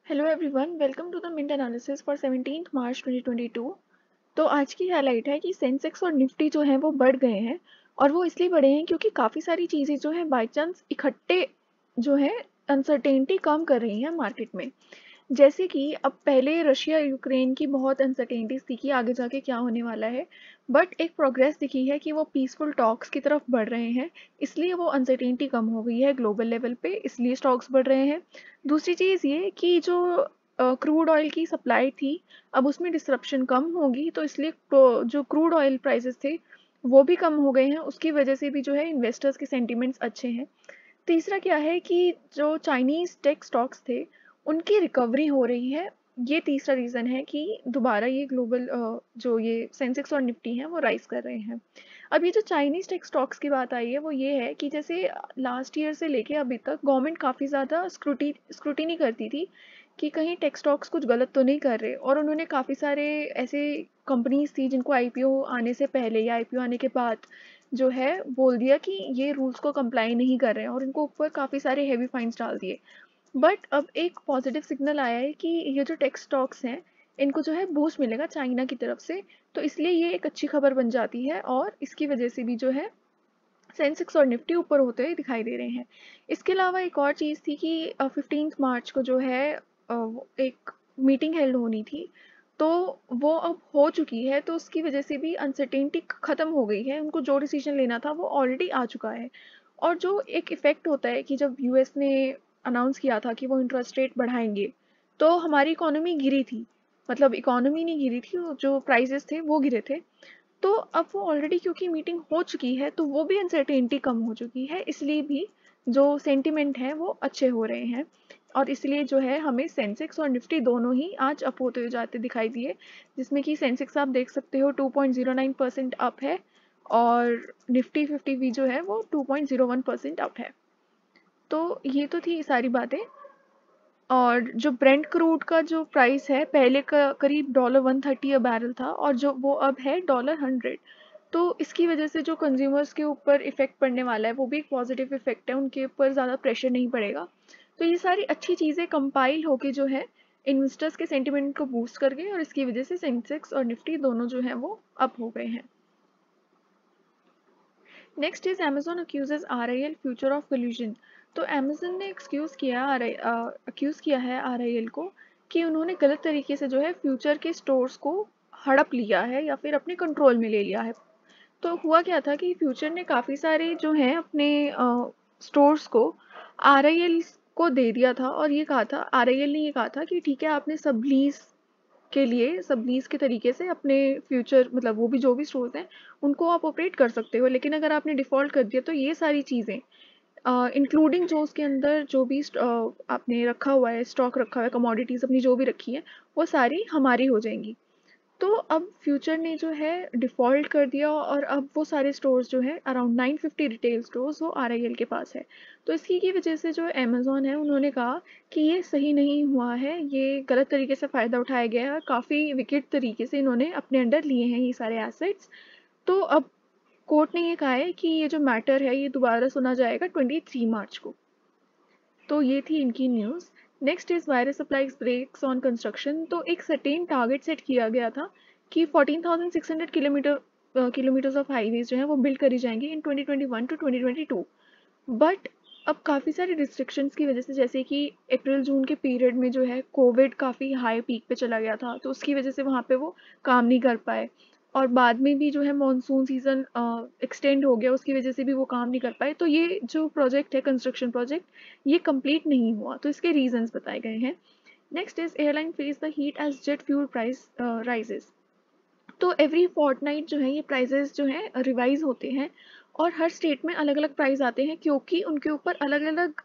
Hello everyone, welcome to the Mint analysis for 17 March 2022। तो आज की हाईलाइट है कि सेंसेक्स और निफ्टी जो हैं वो बढ़ गए हैं। और वो इसलिए बढ़े हैं क्योंकि काफ़ी सारी चीज़ें जो हैं बाय चांस इकट्ठे जो है अनसर्टेनिटी कम कर रही हैं मार्केट में। जैसे कि अब पहले रशिया यूक्रेन की बहुत अनसर्टेनिटीज थी कि आगे जाके क्या होने वाला है, बट एक प्रोग्रेस दिखी है कि वो पीसफुल टॉक्स की तरफ बढ़ रहे हैं। इसलिए वो अनसर्टेनिटी कम हो गई है ग्लोबल लेवल पे, इसलिए स्टॉक्स बढ़ रहे हैं। दूसरी चीज़ ये कि जो क्रूड ऑयल की सप्लाई थी, अब उसमें डिसरप्शन कम होगी, तो इसलिए तो जो क्रूड ऑयल प्राइसेस थे वो भी कम हो गए हैं। उसकी वजह से भी जो है इन्वेस्टर्स के सेंटिमेंट्स अच्छे हैं। तीसरा क्या है कि जो चाइनीज़ टेक स्टॉक्स थे उनकी रिकवरी हो रही है। ये तीसरा रीज़न है कि दोबारा ये ग्लोबल जो ये सेंसेक्स और निफ्टी हैं वो राइज कर रहे हैं। अब ये जो चाइनीज़ टेक स्टॉक्स की बात आई है वो ये है कि जैसे लास्ट ईयर से लेके अभी तक गवर्नमेंट काफ़ी ज़्यादा स्क्रूटिनी करती थी कि कहीं टेक स्टॉक्स कुछ गलत तो नहीं कर रहे, और उन्होंने काफ़ी सारे ऐसे कंपनीज थी जिनको आईपीओ आने से पहले या आईपीओ आने के बाद जो है बोल दिया कि ये रूल्स को कंप्लाई नहीं कर रहे हैं, और इनको ऊपर काफ़ी सारे हेवी फाइन्स डाल दिए। बट अब एक पॉजिटिव सिग्नल आया है कि ये जो टेक स्टॉक्स हैं इनको जो है बूस्ट मिलेगा चाइना की तरफ से। तो इसलिए ये एक अच्छी खबर बन जाती है, और इसकी वजह से भी जो है सेंसेक्स और निफ्टी ऊपर होते हुए दिखाई दे रहे हैं। इसके अलावा एक और चीज़ थी कि 15 मार्च को जो है एक मीटिंग हेल्ड होनी थी, तो वो अब हो चुकी है। तो उसकी वजह से भी अनसर्टेनिटी ख़त्म हो गई है, उनको जो डिसीजन लेना था वो ऑलरेडी आ चुका है। और जो एक इफ़ेक्ट होता है कि जब यूएस ने अनाउंस किया था कि वो इंटरेस्ट रेट बढ़ाएंगे, तो हमारी इकोनॉमी गिरी थी। मतलब इकोनॉमी नहीं गिरी थी, जो प्राइजेस थे वो गिरे थे। तो अब वो ऑलरेडी क्योंकि मीटिंग हो चुकी है तो वो भी अनसर्टेनिटी कम हो चुकी है, इसलिए भी जो सेंटिमेंट है वो अच्छे हो रहे हैं। और इसलिए जो है हमें सेंसेक्स और निफ्टी दोनों ही आज अप होते हुए जाते दिखाई दिए, जिसमें कि सेंसेक्स आप देख सकते हो 2.09% अप है, और निफ्टी 50 भी जो है वो 2.01% अप है। तो ये तो थी सारी बातें। और जो ब्रेंट क्रूड का जो प्राइस है पहले का करीब $130 अ बैरल था, और जो वो अब है $100। तो इसकी वजह से जो कंज्यूमर्स के ऊपर इफ़ेक्ट पड़ने वाला है वो भी एक पॉजिटिव इफ़ेक्ट है, उनके ऊपर ज़्यादा प्रेशर नहीं पड़ेगा। तो ये सारी अच्छी चीज़ें कंपाइल होके जो है इन्वेस्टर्स के सेंटिमेंट को बूस्ट कर गई, और इसकी वजह से सेंसेक्स और निफ्टी दोनों जो हैं वो अप हो गए हैं। Next is Amazon अक्यूजेज RIL future of collision. तो अमेजोन ने अक्यूज़ किया है RIL को कि उन्होंने गलत तरीके से जो है फ्यूचर के स्टोर्स को हड़प लिया है या फिर अपने कंट्रोल में ले लिया है। तो हुआ क्या था कि फ्यूचर ने काफ़ी सारे जो हैं अपने स्टोर्स को RIL को दे दिया था, और ये कहा था, RIL ने ये कहा था कि ठीक है, आपने सब लीज के लिए सबलीज के तरीके से अपने फ्यूचर मतलब वो भी जो भी स्टोर्स हैं उनको आप ऑपरेट कर सकते हो, लेकिन अगर आपने डिफ़ॉल्ट कर दिया तो ये सारी चीज़ें इंक्लूडिंग जो उसके अंदर जो भी आपने रखा हुआ है, स्टॉक रखा हुआ है, कमोडिटीज़ अपनी जो भी रखी है, वो सारी हमारी हो जाएंगी। तो अब फ्यूचर ने जो है डिफ़ॉल्ट कर दिया, और अब वो सारे स्टोर्स जो हैं अराउंड 950 रिटेल स्टोर्स वो RIL के पास है। तो इसकी की वजह से जो अमेज़ॉन है उन्होंने कहा कि ये सही नहीं हुआ है, ये गलत तरीके से फ़ायदा उठाया गया है, और काफ़ी विकेट तरीके से इन्होंने अपने अंडर लिए हैं ये सारे एसेट्स। तो अब कोर्ट ने ये कहा है कि ये जो मैटर है ये दोबारा सुना जाएगा 23 मार्च को। तो ये थी इनकी news. Next is virus supplies breaks on construction. तो एक सर्टेन टारगेट सेट किया गया था कि 14,600 किलोमीटर्स ऑफ हाईवेज जो हैं वो बिल्ड करी जाएंगी इन 2021 टू 2022। बट अब काफ़ी सारी रिस्ट्रिक्शंस की वजह से, जैसे कि अप्रैल जून के पीरियड में जो है कोविड काफ़ी हाई पीक पे चला गया था, तो उसकी वजह से वहाँ पे वो काम नहीं कर पाए। और बाद में भी जो है मॉनसून सीज़न एक्सटेंड हो गया, उसकी वजह से भी वो काम नहीं कर पाए। तो ये जो प्रोजेक्ट है, कंस्ट्रक्शन प्रोजेक्ट, ये कंप्लीट नहीं हुआ। तो इसके रीजंस बताए गए हैं। Next is airline face the heat as jet fuel price rises. तो एवरी फोर्टनाइट जो है ये प्राइजेस जो हैं रिवाइज होते हैं, और हर स्टेट में अलग अलग प्राइस आते हैं क्योंकि उनके ऊपर अलग अलग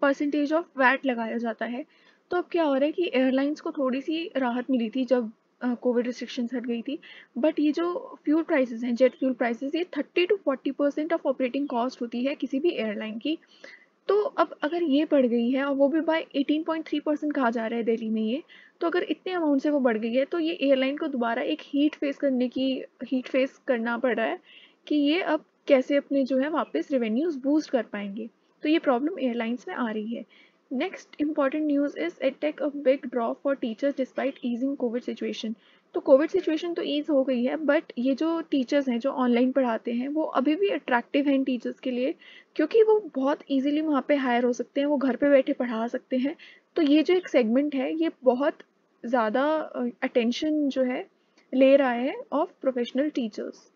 परसेंटेज ऑफ वैट लगाया जाता है। तो अब क्या हो रहा है कि एयरलाइंस को थोड़ी सी राहत मिली थी जब कोविड रिस्ट्रिक्शंस हट गई थी, बट ये जो फ्यूल प्राइसेस हैं, जेट फ्यूल प्राइसेस, ये 30 to 40% ऑफ ऑपरेटिंग कॉस्ट होती है किसी भी एयरलाइन की। तो अब अगर ये बढ़ गई है, और वो भी बाय 18.3% कहा जा रहा है दिल्ली में ये, तो अगर इतने अमाउंट से वो बढ़ गई है तो ये एयरलाइन को दोबारा एक हीट फेस करना पड़ रहा है कि ये अब कैसे अपने जो है वापस रेवेन्यूज बूस्ट कर पाएंगे। तो ये प्रॉब्लम एयरलाइंस में आ रही है। Next important news is EdTech a big draw for teachers despite easing Covid situation. तो कोविड सिचुएशन तो ईज हो गई है, बट ये जो टीचर्स हैं जो ऑनलाइन पढ़ाते हैं वो अभी भी अट्रैक्टिव हैं इन टीचर्स के लिए, क्योंकि वो बहुत इजीली वहाँ पे हायर हो सकते हैं, वो घर पे बैठे पढ़ा सकते हैं। तो ये जो एक सेगमेंट है ये बहुत ज़्यादा अटेंशन जो है ले रहा है of professional teachers.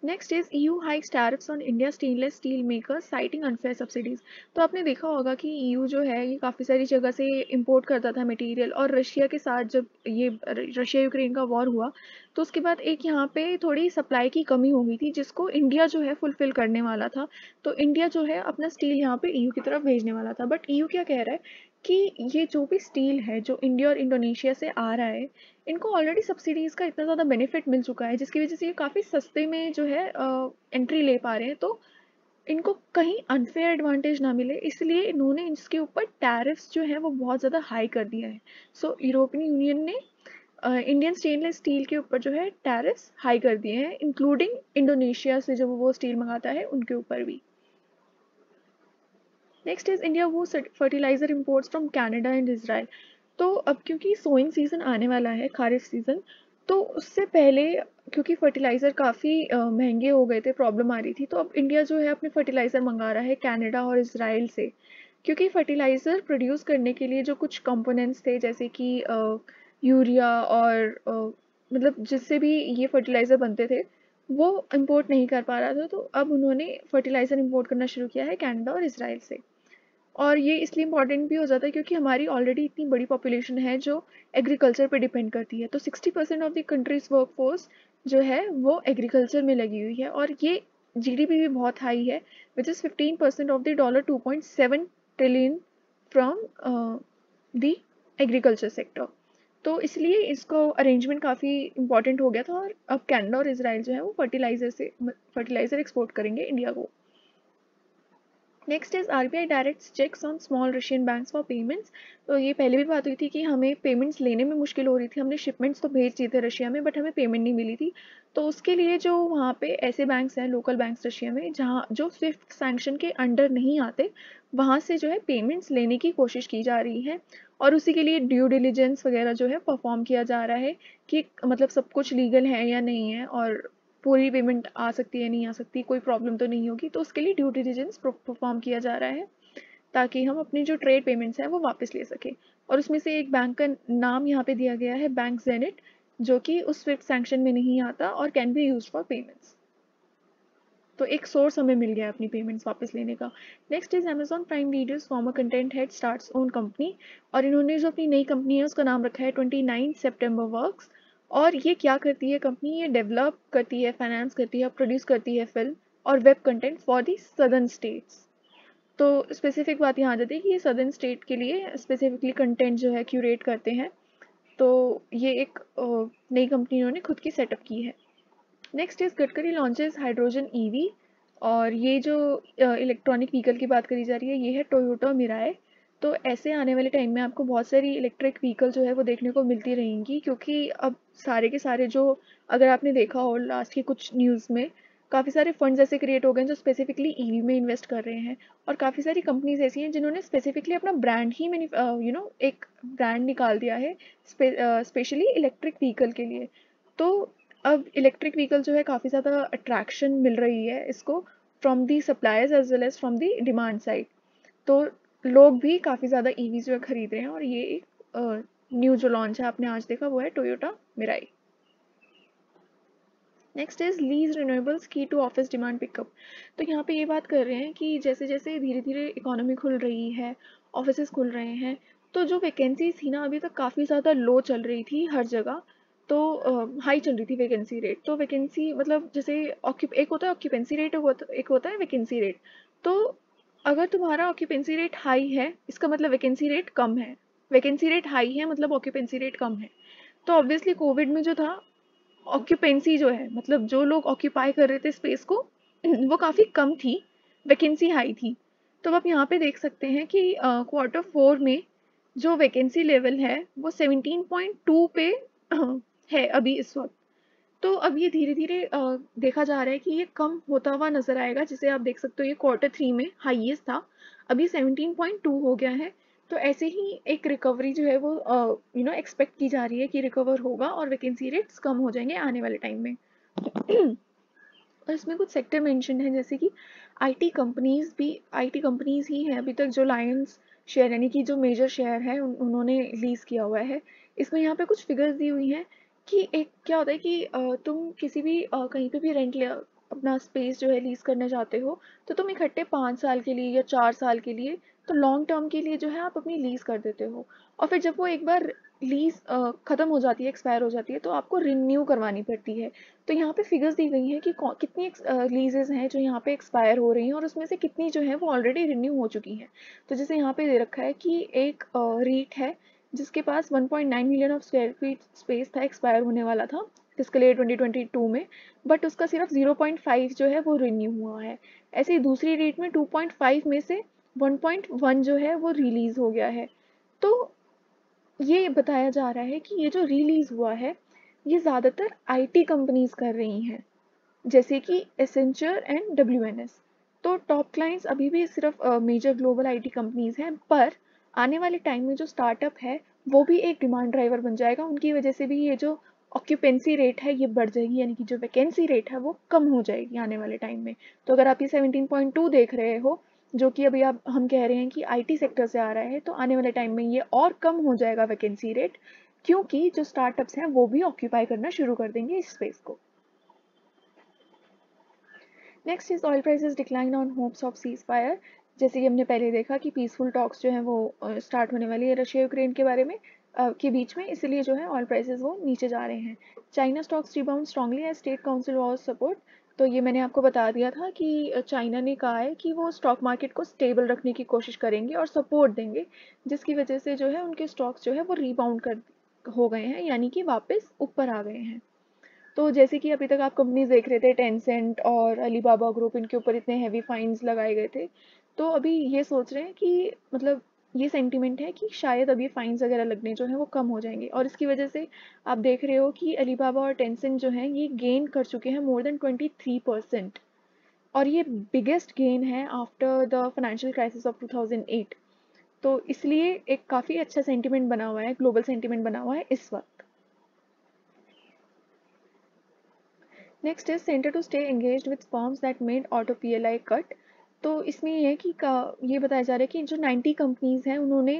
Next is EU hikes tariffs on India stainless steel makers citing unfair subsidies. तो आपने देखा होगा कि EU जो है ये काफ़ी सारी जगह से इंपोर्ट करता था मटेरियल, और रशिया के साथ जब ये रशिया यूक्रेन का वॉर हुआ तो उसके बाद एक यहाँ पे थोड़ी सप्लाई की कमी हो गई थी जिसको इंडिया जो है फुलफिल करने वाला था। तो इंडिया जो है अपना स्टील यहाँ पे EU की तरफ भेजने वाला था, बट EU क्या कह रहा है कि ये जो भी स्टील है जो इंडिया और इंडोनेशिया से आ रहा है, इनको ऑलरेडी सब्सिडीज़ का इतना ज़्यादा बेनिफिट मिल चुका है जिसकी वजह से ये काफ़ी सस्ते में जो है एंट्री ले पा रहे हैं। तो इनको कहीं अनफेयर एडवांटेज ना मिले, इसलिए इन्होंने इसके ऊपर टैरिफ्स जो है वो बहुत ज़्यादा हाई कर दिया है। सो यूरोपियन यूनियन ने इंडियन स्टेनलेस स्टील के ऊपर जो है टैरिफ्स हाई कर दिए हैं, इंक्लूडिंग इंडोनेशिया से जो वो स्टील मंगाता है उनके ऊपर भी। Next is India woos fertiliser imports from Canada and Israel. तो अब क्योंकि सोइंग सीजन आने वाला है, खारिफ सीजन, तो उससे पहले क्योंकि फर्टिलाइज़र काफ़ी महंगे हो गए थे, प्रॉब्लम आ रही थी, तो अब इंडिया जो है अपने फर्टिलाइज़र मंगा रहा है कनाडा और इसराइल से, क्योंकि फर्टिलाइज़र प्रोड्यूस करने के लिए जो कुछ कंपोनेंट्स थे जैसे कि यूरिया और मतलब जिससे भी ये फर्टिलाइज़र बनते थे वो इंपोर्ट नहीं कर पा रहा था, तो अब उन्होंने फर्टिलाइज़र इंपोर्ट करना शुरू किया है कनाडा और इसराइल से। और ये इसलिए इम्पॉर्टेंट भी हो जाता है क्योंकि हमारी ऑलरेडी इतनी बड़ी पॉपुलेशन है जो एग्रीकल्चर पे डिपेंड करती है। तो 60% ऑफ द कंट्रीज वर्कफोर्स जो है वो एग्रीकल्चर में लगी हुई है, और ये जीडीपी भी बहुत हाई है, which is 15% of the $2.7 trillion from the agriculture sector. तो इसलिए इसको अरेंजमेंट काफ़ी इंपॉर्टेंट हो गया था, और अब कनाडा और इसराइल जो है वो फर्टिलाइज़र एक्सपोर्ट करेंगे इंडिया को। Next is RBI directs checks on small Russian banks for payments. तो ये पहले भी बात हुई थी कि हमें पेमेंट्स लेने में मुश्किल हो रही थी, हमने शिपमेंट्स तो भेज दिए थे रशिया में बट हमें पेमेंट नहीं मिली थी। तो उसके लिए जो वहाँ पे ऐसे बैंक्स हैं, लोकल बैंक्स रशिया में, जहाँ जो स्विफ्ट सैंक्शन के अंडर नहीं आते, वहाँ से जो है पेमेंट्स लेने की कोशिश की जा रही है, और उसी के लिए ड्यू डिलिजेंस वगैरह जो है परफॉर्म किया जा रहा है कि मतलब सब कुछ लीगल है या नहीं है, और पूरी पेमेंट आ सकती है नहीं आ सकती, कोई प्रॉब्लम तो नहीं होगी। तो उसके लिए ड्यू डिलिजेंस परफॉर्म किया जा रहा है ताकि हम अपनी जो ट्रेड पेमेंट्स हैं वो वापस ले सकें। और उसमें से एक बैंक का नाम यहाँ पे दिया गया है, बैंक जेनेट, जो कि उस स्विफ्ट सैंक्शन में नहीं आता और can be use for payments. तो एक सोर्स हमें मिल गया अपनी पेमेंट्स वापस लेने का। Next is Amazon prime videos farmer content head starts own company. और इन्होंने जो अपनी नई कंपनी है उसका नाम रखा है 29 सितंबर वर्क्स। और ये क्या करती है कंपनी, ये डेवलप करती है, फाइनेंस करती है, प्रोड्यूस करती है फिल्म और web content for the southern states. तो स्पेसिफिक बात यहाँ आ जाती है कि ये सदर्न स्टेट के लिए स्पेसिफिकली कंटेंट जो है क्यूरेट करते हैं। तो ये एक नई कंपनी इन्होंने खुद की सेटअप की है। Next is Gadkari launches hydrogen EV. और ये जो इलेक्ट्रॉनिक व्हीकल की बात करी जा रही है ये है टोयोटा मिराए। तो ऐसे आने वाले टाइम में आपको बहुत सारी इलेक्ट्रिक व्हीकल जो है वो देखने को मिलती रहेंगी, क्योंकि अब सारे के सारे जो, अगर आपने देखा हो लास्ट की कुछ न्यूज़ में, काफ़ी सारे फंड्स ऐसे क्रिएट हो गए हैं जो स्पेसिफिकली ईवी में इन्वेस्ट कर रहे हैं, और काफ़ी सारी कंपनीज ऐसी हैं जिन्होंने स्पेसिफिकली अपना ब्रांड ही एक ब्रांड निकाल दिया है स्पेशली इलेक्ट्रिक व्हीकल के लिए। तो अब इलेक्ट्रिक व्हीकल जो है काफ़ी ज़्यादा अट्रैक्शन मिल रही है इसको from the suppliers as well as from the demand side. तो लोग भी काफ़ी ज़्यादा ईवी जो है खरीद रहे हैं, और ये एक न्यू जो लॉन्च है आपने आज देखा वो है Toyota Mirai. Next is lease renewables key to office demand pickup. तो यहाँ पे ये बात कर रहे हैं कि जैसे जैसे धीरे धीरे इकोनॉमी खुल रही है, ऑफिस खुल रहे हैं, तो जो वैकेंसीज थी ना अभी तक काफ़ी ज़्यादा लो चल रही थी हर जगह। तो हाई चल रही थी वैकेंसी रेट। तो वैकेंसी मतलब जैसे एक होता है ऑक्यूपेंसी रेट, एक होता है वैकेंसी रेट। तो अगर तुम्हारा ऑक्यूपेंसी रेट हाई है इसका मतलब वैकेंसी रेट कम है, वैकेंसी रेट हाई है मतलब ऑक्यूपेंसी रेट कम है। तो ऑब्वियसली कोविड में जो था, ऑक्यूपेंसी जो है मतलब जो लोग ऑक्यूपाई कर रहे थे स्पेस को वो काफ़ी कम थी, वैकेंसी हाई थी। तो अब आप यहाँ पे देख सकते हैं कि Q4 में जो वैकेंसी लेवल है वो 17.2 पे है अभी इस वक्त। तो अब ये धीरे-धीरे देखा जा रहा है कि ये कम होता हुआ नज़र आएगा, जिसे आप देख सकते हो ये क्वार्टर 3 में हाईएस्ट था, अभी 17.2 हो गया है। तो ऐसे ही एक रिकवरी जो है वो एक्सपेक्ट की जा रही है कि रिकवर होगा और वैकेंसी रेट्स कम हो जाएँगे आने वाले टाइम में। और इसमें कुछ सेक्टर मेंशन है, जैसे कि आईटी कंपनीज़ ही हैं अभी तक जो लायंस शेयर यानी कि जो मेजर शेयर है उन्होंने लीज़ किया हुआ है। इसमें यहाँ पे कुछ फिगर्स दी हुई हैं कि एक क्या होता है कि तुम किसी भी कहीं पे भी अपना स्पेस जो है लीज़ करना चाहते हो, तो तुम इकट्ठे 5 साल के लिए या 4 साल के लिए, तो लॉन्ग टर्म के लिए जो है आप अपनी लीज़ कर देते हो। और फिर जब वो एक बार लीज़ ख़त्म हो जाती है, एक्सपायर हो जाती है, तो आपको रिन्यू करवानी पड़ती है। तो यहाँ पे फिगर्स दी गई हैं कि कितनी लीजेस हैं जो यहाँ पे एक्सपायर हो रही हैं और उसमें से कितनी जो है वो ऑलरेडी रिन्यू हो चुकी हैं। तो जैसे यहाँ पे दे रखा है कि एक रीट है जिसके पास 1.9 million of square feet space था, एक्सपायर होने वाला था फिजिकल ईयर 2022 में, बट उसका सिर्फ 0.5 जो है वो रिन्यू हुआ है। ऐसे ही दूसरी रीट में 2.5 में से 1.1 जो है वो रिलीज हो गया है। तो ये बताया जा रहा है कि ये जो रिलीज हुआ है ये ज़्यादातर आईटी कंपनीज कर रही हैं, जैसे कि एसेंचर एंड डब्ल्यूएनएस। तो टॉप क्लाइंट्स अभी भी सिर्फ मेजर ग्लोबल आईटी कंपनीज हैं, पर आने वाले टाइम में जो स्टार्टअप है वो भी एक डिमांड ड्राइवर बन जाएगा। उनकी वजह से भी ये जो ऑक्यूपेंसी रेट है ये बढ़ जाएगी, यानी कि जो वैकेंसी रेट है वो कम हो जाएगी आने वाले टाइम में। तो अगर आप ये 17.2 देख रहे हो, जो कि अभी आप हम कह रहे हैं कि आईटी सेक्टर से आ रहा है, तो आने वाले टाइम में ये और कम हो जाएगा वैकेंसी रेट, क्योंकि जो स्टार्टअप्स हैं वो भी ऑक्यूपाई करना शुरू कर देंगे इस स्पेस को। Next is oil prices decline on hopes of cease fire. जैसे कि हमने पहले देखा कि पीसफुल टॉक्स जो हैं वो स्टार्ट होने वाली है रशिया यूक्रेन के बारे में के बीच में, इसलिए जो है ऑयल प्राइसेस वो नीचे जा रहे हैं। China stocks rebound strongly as state council was support. तो ये मैंने आपको बता दिया था कि चाइना ने कहा है कि वो स्टॉक मार्केट को स्टेबल रखने की कोशिश करेंगे और सपोर्ट देंगे, जिसकी वजह से जो है उनके स्टॉक्स जो है वो रिबाउंड कर हो गए हैं, यानी कि वापस ऊपर आ गए हैं। तो जैसे कि अभी तक आप कंपनीज देख रहे थे, टेंसेंट और अलीबाबा ग्रुप, इनके ऊपर इतने हैवी फाइन्स लगाए गए थे। तो अभी ये सोच रहे हैं कि मतलब ये सेंटीमेंट है कि शायद अभी फाइन्स वगैरह लगने जो हैं वो कम हो जाएंगे, और इसकी वजह से आप देख रहे हो कि अलीबाबा और टेंसेंट जो हैं ये गेन कर चुके हैं मोर देन 23%, और ये बिगेस्ट गेन है after the financial crisis of 2008। तो इसलिए एक काफ़ी अच्छा सेंटीमेंट बना हुआ है, ग्लोबल सेंटीमेंट बना हुआ है इस वक्त। Next is centre to stay engaged with firms that made auto PLI cut. तो इसमें ये है कि ये बताया जा रहा है कि जो 90 कंपनीज हैं उन्होंने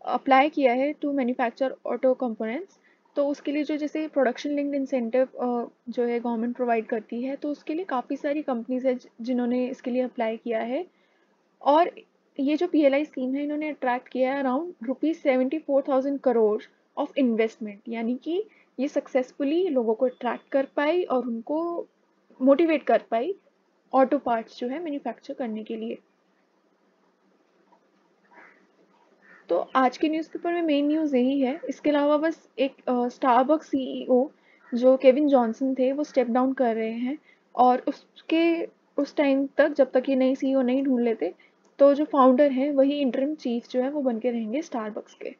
अप्लाई किया है टू मैन्युफैक्चर ऑटो कंपोनेंट्स। तो उसके लिए जो जैसे प्रोडक्शन लिंक्ड इंसेंटिव जो है गवर्नमेंट प्रोवाइड करती है, तो उसके लिए काफ़ी सारी कंपनीज है जिन्होंने इसके लिए अप्लाई किया है। और ये जो पीएलआई स्कीम है इन्होंने अट्रैक्ट किया है अराउंड ₹74,000 करोड़ ऑफ इन्वेस्टमेंट, यानी कि ये सक्सेसफुली लोगों को अट्रैक्ट कर पाई और उनको मोटिवेट कर पाई ऑटो पार्ट्स जो है मैन्युफैक्चर करने के लिए। तो आज के न्यूज़पेपर में मेन न्यूज़ यही है। इसके अलावा बस एक स्टारबक्स सीईओ जो केविन जॉनसन थे वो स्टेप डाउन कर रहे हैं, और उस टाइम तक जब तक ये नई सीईओ नहीं ढूंढ लेते, तो जो फाउंडर हैं वही इंटरिम चीफ जो है वो बन के रहेंगे स्टारबक्स के।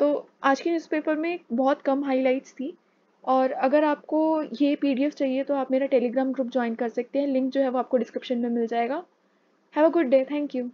तो आज के न्यूज़पेपर में बहुत कम हाइलाइट्स थी, और अगर आपको ये पीडीएफ चाहिए तो आप मेरा टेलीग्राम ग्रुप ज्वाइन कर सकते हैं, लिंक जो है वो आपको डिस्क्रिप्शन में मिल जाएगा। Have a good day, thank you.